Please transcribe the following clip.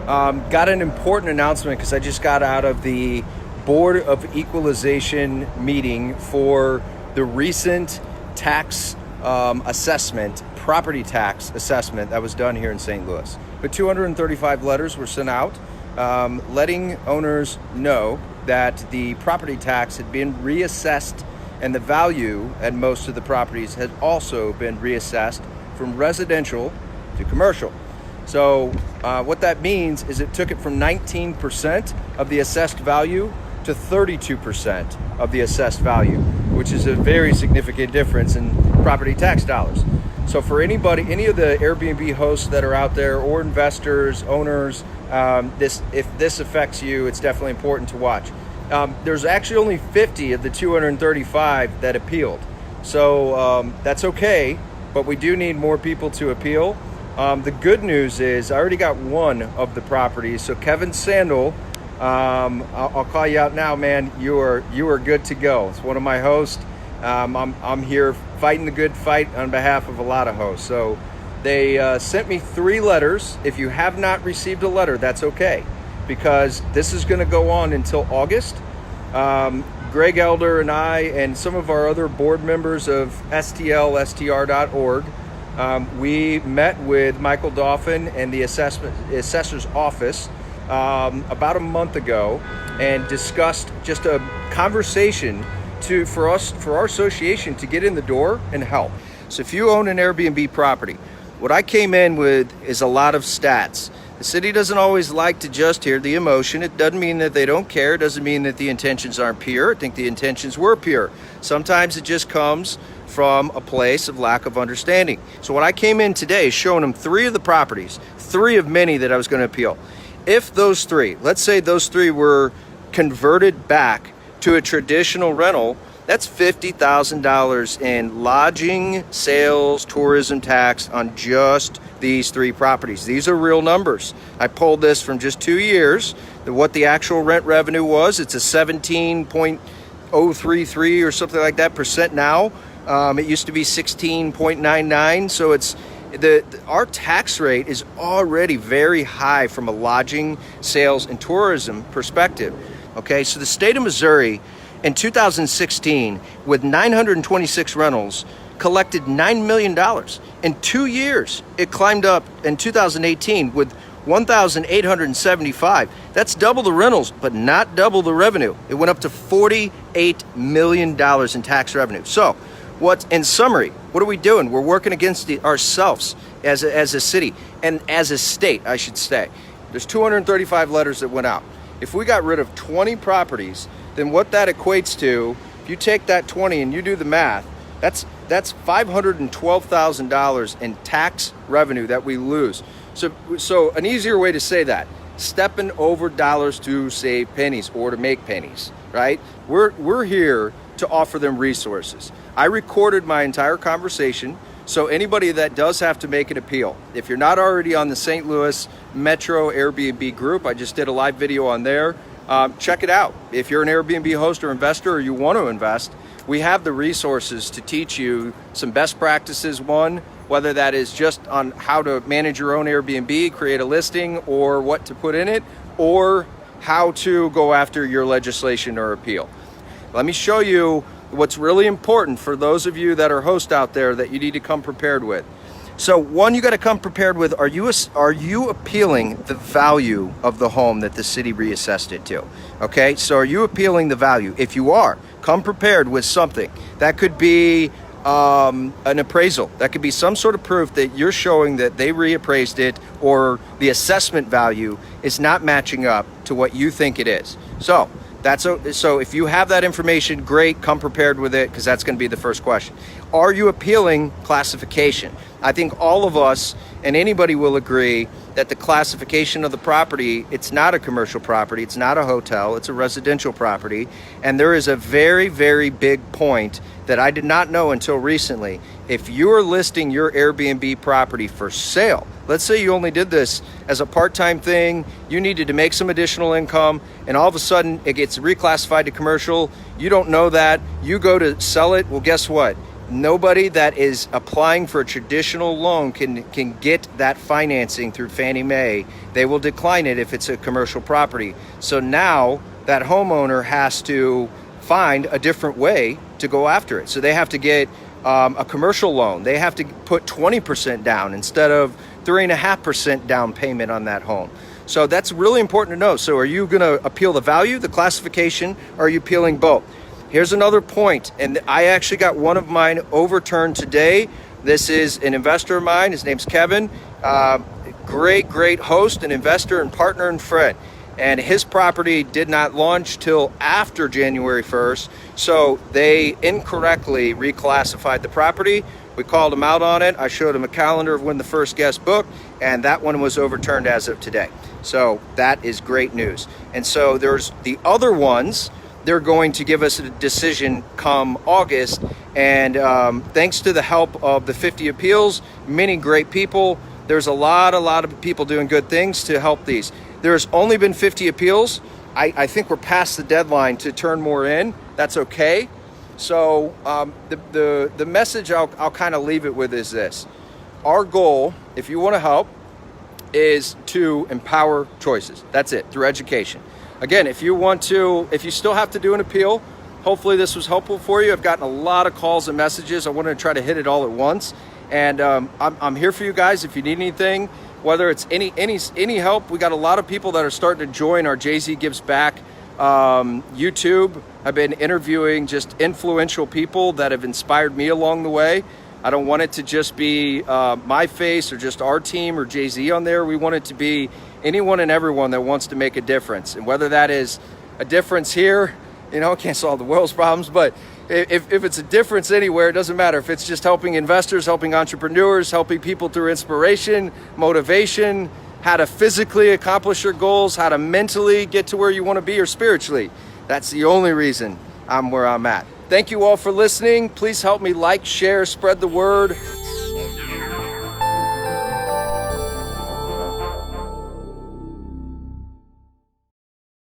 Got an important announcement because I just got out of the Board of Equalization meeting for the recent tax assessment, property tax assessment that was done here in St. Louis. But 235 letters were sent out letting owners know that the property tax had been reassessed and the value at most of the properties had also been reassessed from residential to commercial. So what that means is it took it from 19% of the assessed value to 32% of the assessed value, which is a very significant difference in property tax dollars. So for anybody, any of the Airbnb hosts that are out there or investors, owners, if this affects you, it's definitely important to watch. There's actually only 50 of the 235 that appealed. So that's okay, but we do need more people to appeal. The good news is I already got one of the properties. So Kevin Sandel, I'll call you out now, man. You are good to go. It's one of my hosts. I'm here fighting the good fight on behalf of a lot of hosts. So they sent me 3 letters. If you have not received a letter, that's okay, because this is going to go on until August. Greg Elder and I and some of our other board members of STLSTR.org, we met with Michael Dauphin and the assessor's office about a month ago and discussed just a conversation for our association to get in the door and help. So if you own an Airbnb property, what I came in with is a lot of stats. The city doesn't always like to just hear the emotion. It doesn't mean that they don't care. It doesn't mean that the intentions aren't pure. I think the intentions were pure. Sometimes it just comes from a place of lack of understanding. So what I came in today is showing them 3 of the properties, 3 of many that I was going to appeal. If those 3, let's say those 3 were converted back to a traditional rental, that's $50,000 in lodging, sales, tourism tax on just these 3 properties. These are real numbers. I pulled this from just 2 years. What the actual rent revenue was, it's a 17.033 or something like that percent now. It used to be 16.99. So it's our tax rate is already very high from a lodging, sales, and tourism perspective. Okay, so the state of Missouri in 2016, with 926 rentals, collected $9 million. In 2 years, it climbed up in 2018 with 1,875. That's double the rentals, but not double the revenue. It went up to $48 million in tax revenue. So, in summary, what are we doing? We're working against ourselves as a city and as a state, I should say. There's 235 letters that went out. If we got rid of 20 properties, then what that equates to, if you take that 20 and you do the math, that's $512,000 in tax revenue that we lose. So an easier way to say that, stepping over dollars to save pennies or to make pennies, right? We're here to offer them resources. I recorded my entire conversation, so anybody that does have to make an appeal, if you're not already on the St. Louis Metro Airbnb group, I just did a live video on there. Check it out. If you're an Airbnb host or investor or you want to invest, we have the resources to teach you some best practices. One, whether that is just on how to manage your own Airbnb, create a listing, or what to put in it, or how to go after your legislation or appeal. Let me show you what's really important for those of you that are hosts out there that you need to come prepared with. So one, you got to come prepared with, are you appealing the value of the home that the city reassessed it to? Okay, so are you appealing the value? If you are, come prepared with something. That could be an appraisal. That could be some sort of proof that you're showing that they reappraised it or the assessment value is not matching up to what you think it is. So if you have that information, great, come prepared with it, because that's going to be the first question. Are you appealing classification? I think all of us and anybody will agree that the classification of the property, it's not a commercial property, it's not a hotel, it's a residential property. And there is a very, very big point that I did not know until recently. If you're listing your Airbnb property for sale, let's say you only did this as a part-time thing, you needed to make some additional income, and all of a sudden it gets reclassified to commercial, you don't know that, you go to sell it, well, guess what? Nobody that is applying for a traditional loan can get that financing through Fannie Mae. They will decline it if it's a commercial property. So now that homeowner has to find a different way to go after it. So they have to get a commercial loan. They have to put 20% down instead of 3.5% down payment on that home. So that's really important to know. So are you going to appeal the value, the classification, or are you appealing both? Here's another point, and I actually got one of mine overturned today. This is an investor of mine. His name's Kevin. Great host, an investor and partner and friend. And his property did not launch till after January 1st. So they incorrectly reclassified the property. We called him out on it. I showed him a calendar of when the first guest booked, and that one was overturned as of today. So that is great news. And so there's the other ones. They're going to give us a decision come August. And thanks to the help of the 50 appeals, many great people, there's a lot of people doing good things to help these. There's only been 50 appeals. I think we're past the deadline to turn more in. That's okay. So the message I'll kind of leave it with is this. Our goal, if you want to help, is to empower choices. That's it, through education. Again, if you still have to do an appeal, hopefully this was helpful for you. I've gotten a lot of calls and messages. I wanted to try to hit it all at once. And I'm here for you guys if you need anything, whether it's any help. We got a lot of people that are starting to join our Jay-Z Gives Back YouTube. I've been interviewing just influential people that have inspired me along the way. I don't want it to just be my face or just our team or Jay-Z on there. We want it to be anyone and everyone that wants to make a difference. And whether that is a difference here, can't solve the world's problems, but if it's a difference anywhere, it doesn't matter. If it's just helping investors, helping entrepreneurs, helping people through inspiration, motivation, how to physically accomplish your goals, how to mentally get to where you want to be or spiritually. That's the only reason I'm where I'm at. Thank you all for listening. Please help me like, share, spread the word.